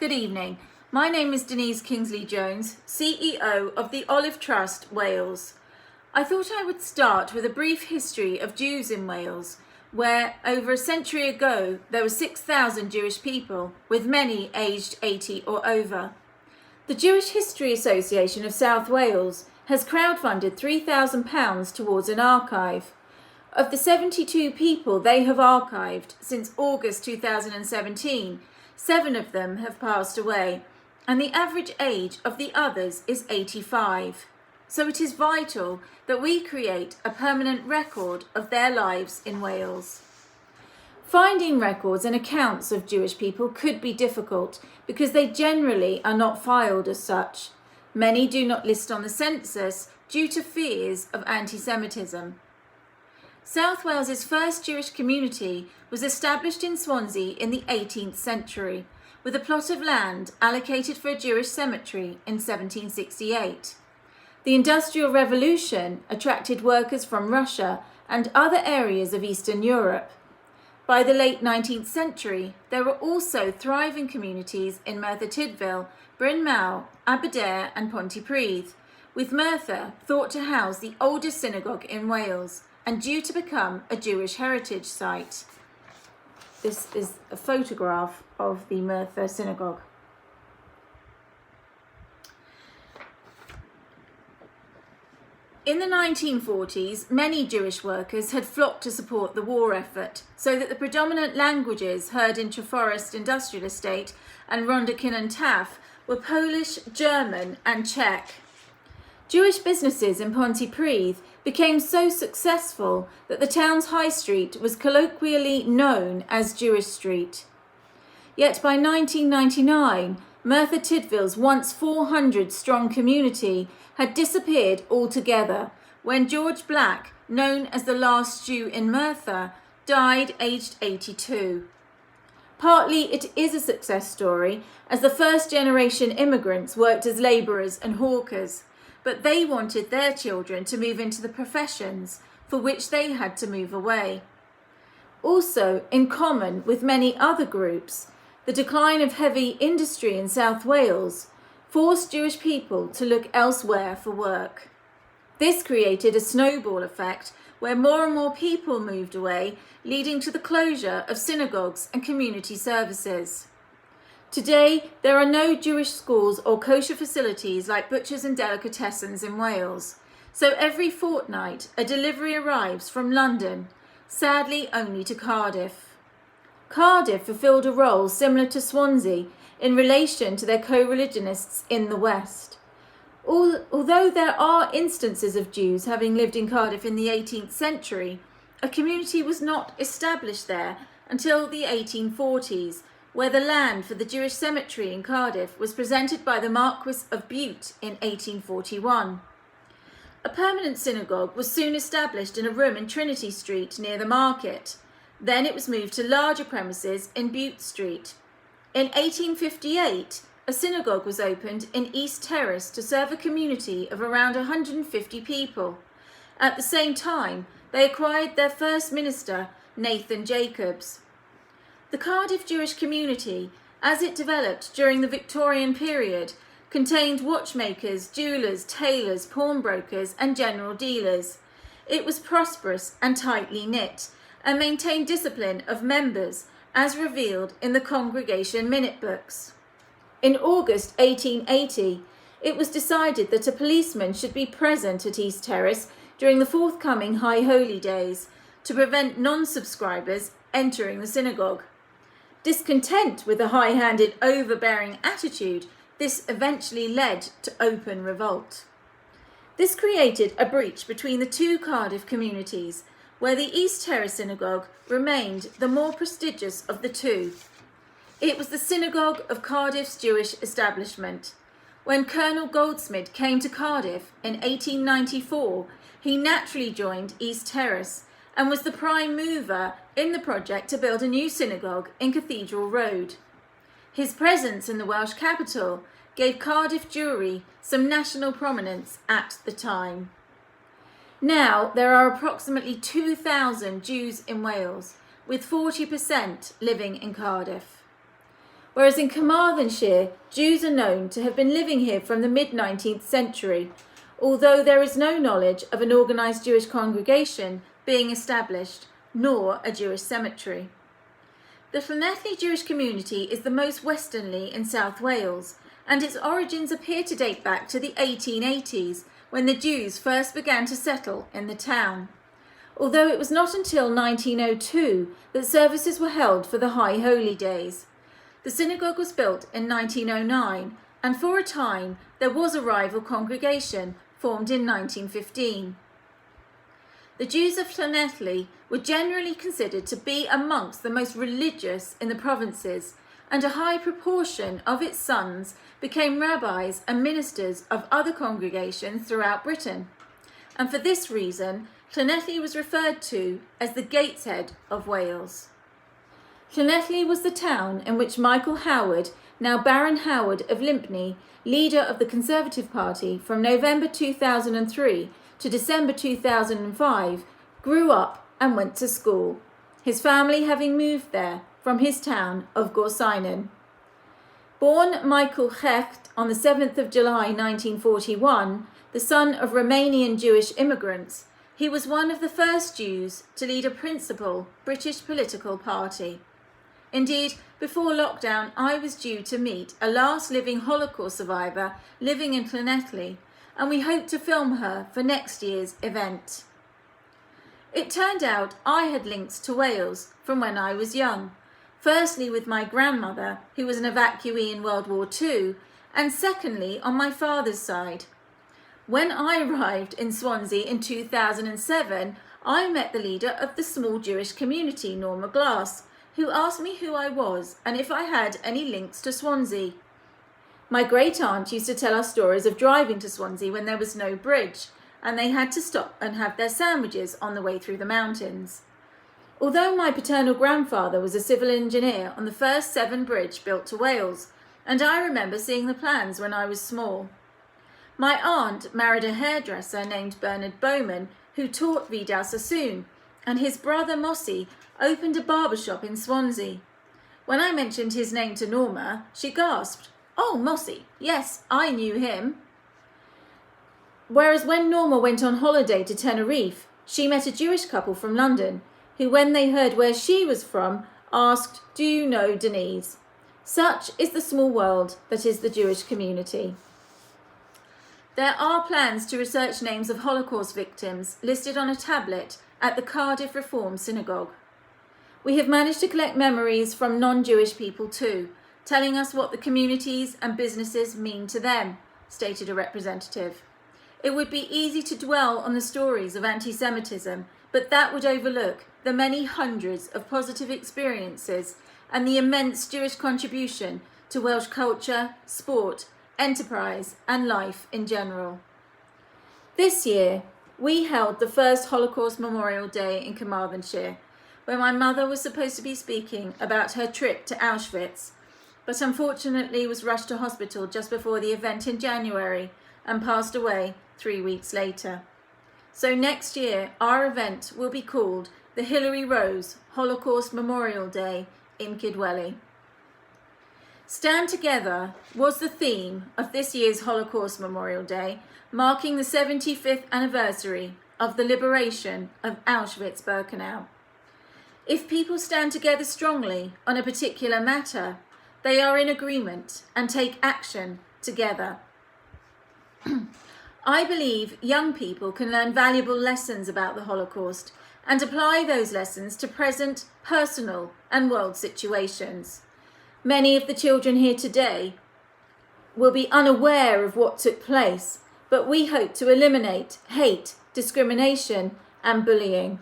Good evening. My name is Denise Kingsley-Jones, CEO of the Olive Trust, Wales. I thought I would start with a brief history of Jews in Wales, where over a century ago there were 6,000 Jewish people, with many aged 80 or over. The Jewish History Association of South Wales has crowdfunded £3,000 towards an archive. Of the 72 people they have archived since August 2017, 7 of them have passed away, and the average age of the others is 85. So it is vital that we create a permanent record of their lives in Wales. Finding records and accounts of Jewish people could be difficult because they generally are not filed as such. Many do not list on the census due to fears of anti-Semitism. South Wales's first Jewish community was established in Swansea in the 18th century, with a plot of land allocated for a Jewish cemetery in 1768. The Industrial Revolution attracted workers from Russia and other areas of Eastern Europe. By the late 19th century, there were also thriving communities in Merthyr Tydfil, Bryn Mawr, Aberdare and Pontypridd, with Merthyr thought to house the oldest synagogue in Wales and due to become a Jewish heritage site. This is a photograph of the Merthyr synagogue. In the 1940s, many Jewish workers had flocked to support the war effort, so that the predominant languages heard in Treforest Industrial Estate and Rhondda Cynon Taf were Polish, German and Czech. Jewish businesses in Pontypridd became so successful that the town's high street was colloquially known as Jewish Street. Yet by 1999, Merthyr Tydfil's once 400-strong community had disappeared altogether when George Black, known as the last Jew in Merthyr, died aged 82. Partly it is a success story, as the first-generation immigrants worked as labourers and hawkers, but they wanted their children to move into the professions for which they had to move away. Also, in common with many other groups, the decline of heavy industry in South Wales forced Jewish people to look elsewhere for work. This created a snowball effect where more and more people moved away, leading to the closure of synagogues and community services. Today, there are no Jewish schools or kosher facilities like butchers and delicatessens in Wales, so every fortnight a delivery arrives from London, sadly only to Cardiff. Cardiff fulfilled a role similar to Swansea in relation to their co-religionists in the West. Although there are instances of Jews having lived in Cardiff in the 18th century, a community was not established there until the 1840s, where the land for the Jewish cemetery in Cardiff was presented by the Marquis of Bute in 1841. A permanent synagogue was soon established in a room in Trinity Street near the market. Then it was moved to larger premises in Bute Street. In 1858, a synagogue was opened in East Terrace to serve a community of around 150 people. At the same time, they acquired their first minister, Nathan Jacobs. The Cardiff Jewish community, as it developed during the Victorian period, contained watchmakers, jewellers, tailors, pawnbrokers and general dealers. It was prosperous and tightly knit, and maintained discipline of members, as revealed in the congregation minute books. In August 1880, it was decided that a policeman should be present at East Terrace during the forthcoming High Holy Days to prevent non-subscribers entering the synagogue. Discontent with the high-handed, overbearing attitude, this eventually led to open revolt. This created a breach between the two Cardiff communities, where the East Terrace Synagogue remained the more prestigious of the two. It was the synagogue of Cardiff's Jewish establishment. When Colonel Goldsmith came to Cardiff in 1894, he naturally joined East Terrace and was the prime mover in the project to build a new synagogue in Cathedral Road. His presence in the Welsh capital gave Cardiff Jewry some national prominence at the time. Now there are approximately 2,000 Jews in Wales, with 40% living in Cardiff. whereas in Carmarthenshire, Jews are known to have been living here from the mid-19th century, although there is no knowledge of an organised Jewish congregation being established, nor a Jewish cemetery. The Llanelli Jewish community is the most westernly in South Wales, and its origins appear to date back to the 1880s, when the Jews first began to settle in the town. Although it was not until 1902 that services were held for the High Holy Days. The synagogue was built in 1909, and for a time there was a rival congregation formed in 1915. The Jews of Llanelli were generally considered to be amongst the most religious in the provinces, and a high proportion of its sons became rabbis and ministers of other congregations throughout Britain. And for this reason, Llanelli was referred to as the Gateshead of Wales. Llanelli was the town in which Michael Howard, now Baron Howard of Lympne, leader of the Conservative Party from November 2003 to December 2005, grew up and went to school, his family having moved there from his town of Gorsinan. Born Michael Hecht on the 7th of July 1941, the son of Romanian Jewish immigrants, he was one of the first Jews to lead a principal British political party. Indeed, before lockdown, I was due to meet a last living Holocaust survivor living in Llanelli, and we hoped to film her for next year's event. It turned out I had links to Wales from when I was young, firstly with my grandmother, who was an evacuee in World War II, and secondly on my father's side. When I arrived in Swansea in 2007, I met the leader of the small Jewish community, Norma Glass, who asked me who I was and if I had any links to Swansea. My great-aunt used to tell us stories of driving to Swansea when there was no bridge, and they had to stop and have their sandwiches on the way through the mountains. Although my paternal grandfather was a civil engineer on the first Severn Bridge built to Wales, and I remember seeing the plans when I was small. My aunt married a hairdresser named Bernard Bowman, who taught Vidal Sassoon, and his brother Mossy opened a barber shop in Swansea. When I mentioned his name to Norma, she gasped, "Oh, Mossy, yes, I knew him." Whereas when Norma went on holiday to Tenerife, she met a Jewish couple from London, who when they heard where she was from, asked, "Do you know Denise?" Such is the small world that is the Jewish community. There are plans to research names of Holocaust victims listed on a tablet at the Cardiff Reform Synagogue. We have managed to collect memories from non-Jewish people too, telling us what the communities and businesses mean to them, stated a representative. It would be easy to dwell on the stories of anti-Semitism, but that would overlook the many hundreds of positive experiences and the immense Jewish contribution to Welsh culture, sport, enterprise and life in general. This year, we held the first Holocaust Memorial Day in Carmarthenshire, where my mother was supposed to be speaking about her trip to Auschwitz, but unfortunately was rushed to hospital just before the event in January and passed away 3 weeks later. So next year, our event will be called the Hilary Rose Holocaust Memorial Day in Kidwelly. Stand Together was the theme of this year's Holocaust Memorial Day, marking the 75th anniversary of the liberation of Auschwitz-Birkenau. If people stand together strongly on a particular matter, they are in agreement and take action together. I believe young people can learn valuable lessons about the Holocaust and apply those lessons to present, personal and world situations. Many of the children here today will be unaware of what took place, but we hope to eliminate hate, discrimination and bullying.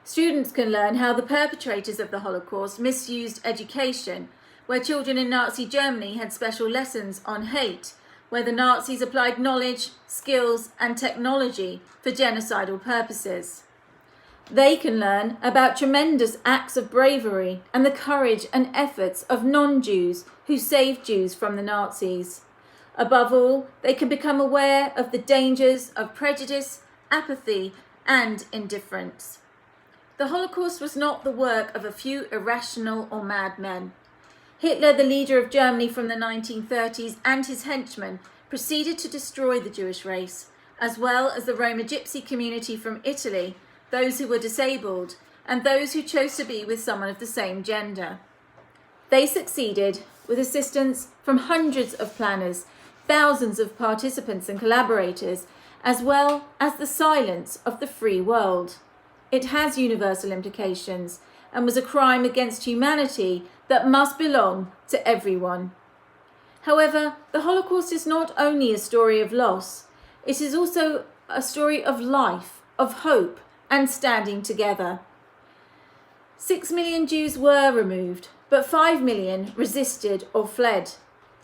Students can learn how the perpetrators of the Holocaust misused education, where children in Nazi Germany had special lessons on hate, where the Nazis applied knowledge, skills and technology for genocidal purposes. They can learn about tremendous acts of bravery and the courage and efforts of non-Jews who saved Jews from the Nazis. Above all, they can become aware of the dangers of prejudice, apathy and indifference. The Holocaust was not the work of a few irrational or mad men. Hitler, the leader of Germany from the 1930s, and his henchmen proceeded to destroy the Jewish race, as well as the Roma Gypsy community from Italy, those who were disabled, and those who chose to be with someone of the same gender. They succeeded with assistance from hundreds of planners, thousands of participants and collaborators, as well as the silence of the free world. It has universal implications and was a crime against humanity that must belong to everyone. However, the Holocaust is not only a story of loss, it is also a story of life, of hope, and standing together. 6 million Jews were removed, but 5 million resisted or fled.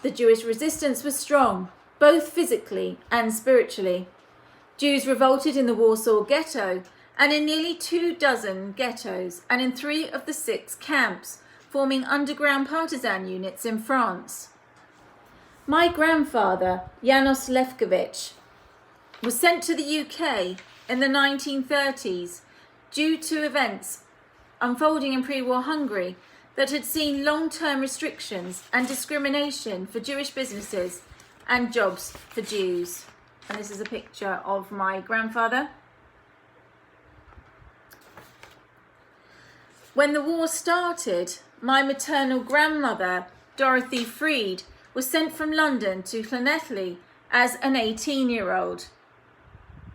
The Jewish resistance was strong, both physically and spiritually. Jews revolted in the Warsaw Ghetto and in nearly 24 ghettos and in 3 of the 6 camps, forming underground partisan units in France. My grandfather, Janos Lefkowitz, was sent to the UK in the 1930s due to events unfolding in pre-war Hungary that had seen long-term restrictions and discrimination for Jewish businesses and jobs for Jews. And this is a picture of my grandfather. When the war started, my maternal grandmother, Dorothy Freed, was sent from London to Llanelli as an 18-year-old.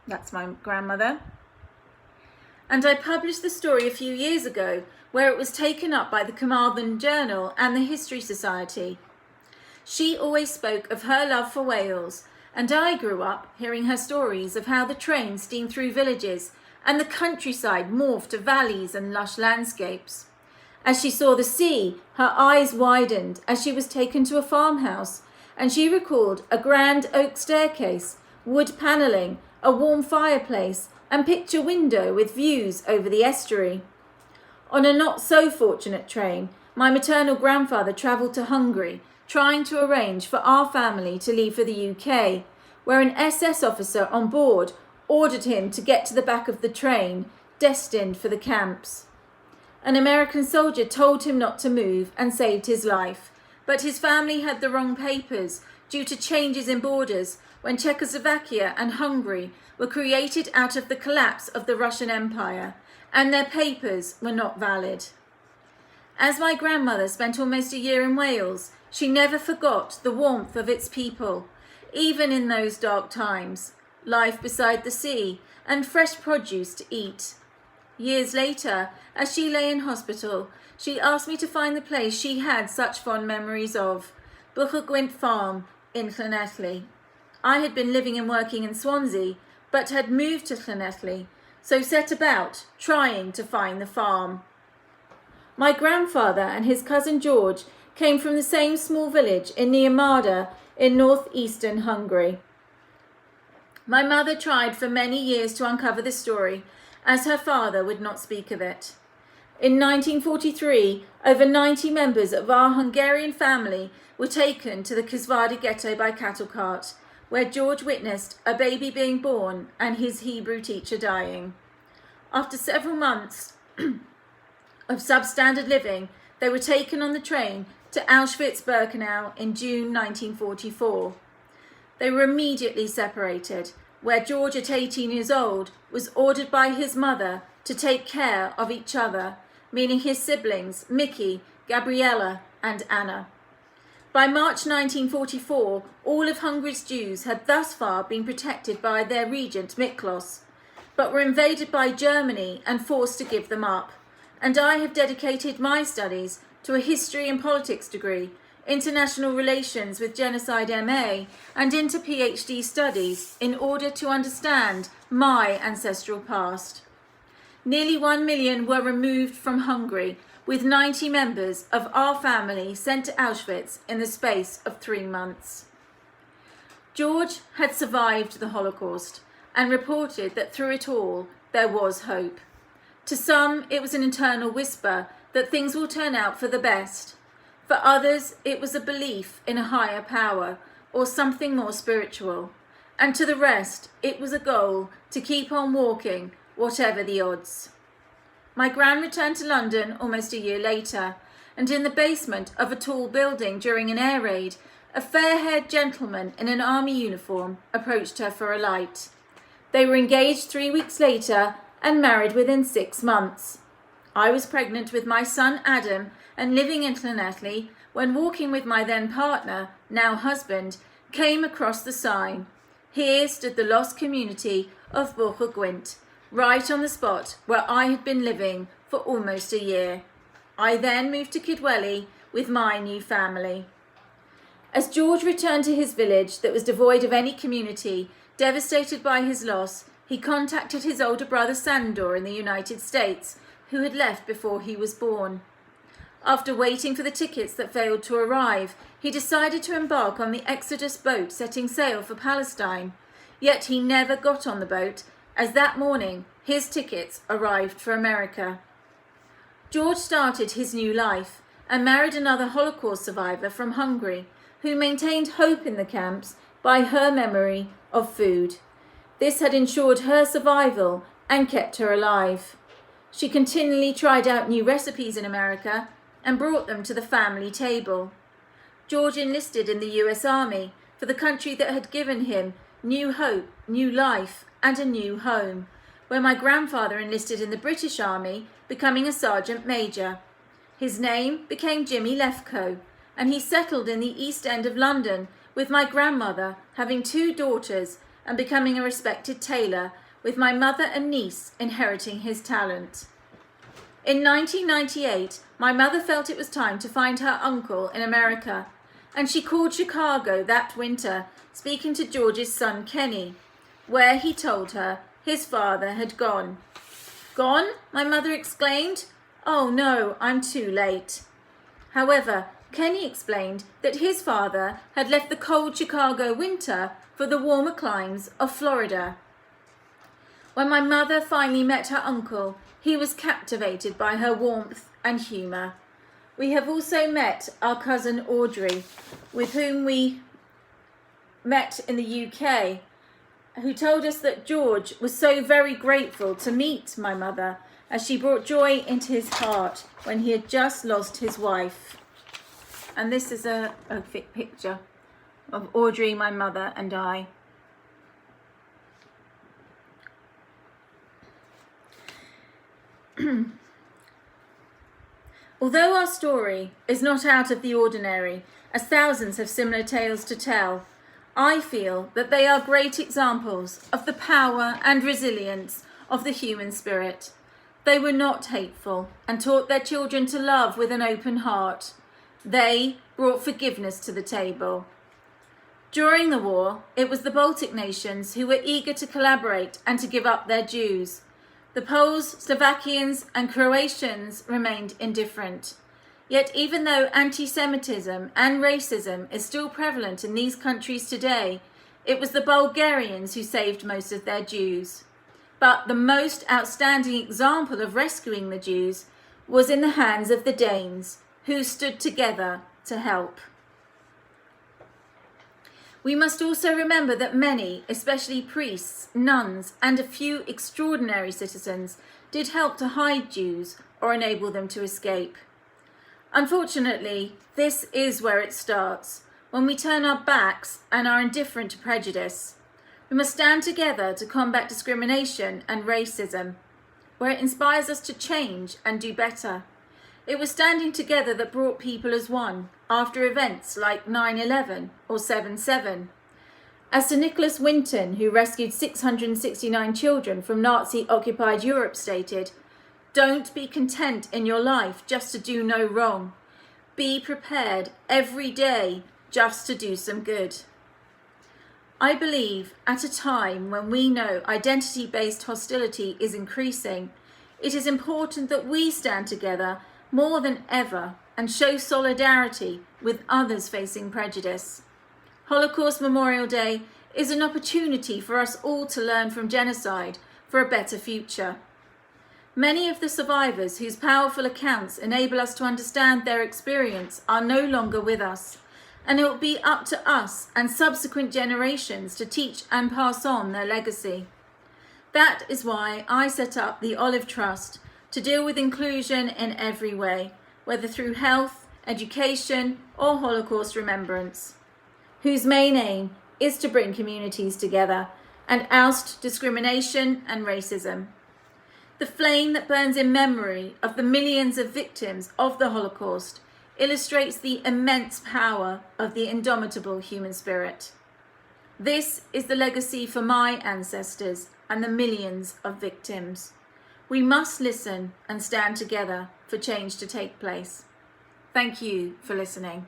That's my grandmother. And I published the story a few years ago, where it was taken up by the Carmarthen Journal and the History Society. She always spoke of her love for Wales, and I grew up hearing her stories of how the train steamed through villages and the countryside morphed to valleys and lush landscapes. As she saw the sea, her eyes widened as she was taken to a farmhouse, and she recalled a grand oak staircase, wood panelling, a warm fireplace, and picture window with views over the estuary. On a not-so-fortunate train, my maternal grandfather travelled to Hungary, trying to arrange for our family to leave for the UK, where an SS officer on board ordered him to get to the back of the train, destined for the camps. An American soldier told him not to move and saved his life, but his family had the wrong papers due to changes in borders when Czechoslovakia and Hungary were created out of the collapse of the Russian Empire, and their papers were not valid. As my grandmother spent almost a year in Wales, she never forgot the warmth of its people, even in those dark times, life beside the sea, and fresh produce to eat. Years later, as she lay in hospital, she asked me to find the place she had such fond memories of, Buchel Farm in Llanelli. I had been living and working in Swansea, but had moved to Llanelli, so set about trying to find the farm. My grandfather and his cousin George came from the same small village in Niamada in northeastern Hungary. My mother tried for many years to uncover the story, as her father would not speak of it. In 1943, over 90 members of our Hungarian family were taken to the Kisvárda ghetto by cattle cart, where George witnessed a baby being born and his Hebrew teacher dying. After several months of substandard living, they were taken on the train to Auschwitz-Birkenau in June 1944. They were immediately separated, where George, at 18 years old, was ordered by his mother to take care of each other, meaning his siblings, Mickey, Gabriella, and Anna. By March 1944, all of Hungary's Jews had thus far been protected by their regent Miklos, but were invaded by Germany and forced to give them up. And I have dedicated my studies to a history and politics degree, international relations with genocide MA, and into PhD studies in order to understand my ancestral past. Nearly 1 million were removed from Hungary, with 90 members of our family sent to Auschwitz in the space of 3 months. George had survived the Holocaust and reported that through it all there was hope. To some, it was an internal whisper that things will turn out for the best. For others, it was a belief in a higher power or something more spiritual. And to the rest, it was a goal to keep on walking, whatever the odds. My gran returned to London almost a year later, and in the basement of a tall building during an air raid, a fair-haired gentleman in an army uniform approached her for a light. They were engaged 3 weeks later and married within 6 months. I was pregnant with my son Adam and living in Llanelli when walking with my then partner, now husband, came across the sign. Here stood the lost community of Bwch y Gwynt, right on the spot where I had been living for almost a year. I then moved to Kidwelly with my new family. As George returned to his village that was devoid of any community, devastated by his loss, he contacted his older brother Sandor in the United States, who had left before he was born. After waiting for the tickets that failed to arrive, he decided to embark on the Exodus boat setting sail for Palestine. Yet he never got on the boat, as that morning his tickets arrived for America. George started his new life and married another Holocaust survivor from Hungary, who maintained hope in the camps by her memory of food. This had ensured her survival and kept her alive. She continually tried out new recipes in America and brought them to the family table. George enlisted in the US Army for the country that had given him new hope, new life, and a new home, where my grandfather enlisted in the British Army, becoming a sergeant major. His name became Jimmy Lefko, and he settled in the East End of London with my grandmother, having 2 daughters and becoming a respected tailor, with my mother and niece inheriting his talent. In 1998, my mother felt it was time to find her uncle in America, and she called Chicago that winter, speaking to George's son Kenny, where he told her his father had gone. "Gone?" my mother exclaimed. "Oh no, I'm too late." However, Kenny explained that his father had left the cold Chicago winter for the warmer climes of Florida. When my mother finally met her uncle, he was captivated by her warmth and humour. We have also met our cousin Audrey, with whom we met in the UK, who told us that George was so very grateful to meet my mother, as she brought joy into his heart when he had just lost his wife. And this is a picture of Audrey, my mother, and I. Although our story is not out of the ordinary, as thousands have similar tales to tell, I feel that they are great examples of the power and resilience of the human spirit. They were not hateful and taught their children to love with an open heart. They brought forgiveness to the table. During the war, it was the Baltic nations who were eager to collaborate and to give up their Jews. The Poles, Slovakians and Croatians remained indifferent. Yet even though anti-Semitism and racism is still prevalent in these countries today, it was the Bulgarians who saved most of their Jews. But the most outstanding example of rescuing the Jews was in the hands of the Danes, who stood together to help. We must also remember that many, especially priests, nuns, and a few extraordinary citizens, did help to hide Jews or enable them to escape. Unfortunately, this is where it starts, when we turn our backs and are indifferent to prejudice. We must stand together to combat discrimination and racism, where it inspires us to change and do better. It was standing together that brought people as one after events like 9/11 or 7/7. As Sir Nicholas Winton, who rescued 669 children from Nazi-occupied Europe, stated, "Don't be content in your life just to do no wrong. Be prepared every day just to do some good." I believe at a time when we know identity-based hostility is increasing, it is important that we stand together more than ever and show solidarity with others facing prejudice. Holocaust Memorial Day is an opportunity for us all to learn from genocide for a better future. Many of the survivors whose powerful accounts enable us to understand their experience are no longer with us, and it will be up to us and subsequent generations to teach and pass on their legacy. That is why I set up the Olive Trust, to deal with inclusion in every way, whether through health, education, or Holocaust remembrance, whose main aim is to bring communities together and oust discrimination and racism. The flame that burns in memory of the millions of victims of the Holocaust illustrates the immense power of the indomitable human spirit. This is the legacy for my ancestors and the millions of victims. We must listen and stand together for change to take place. Thank you for listening.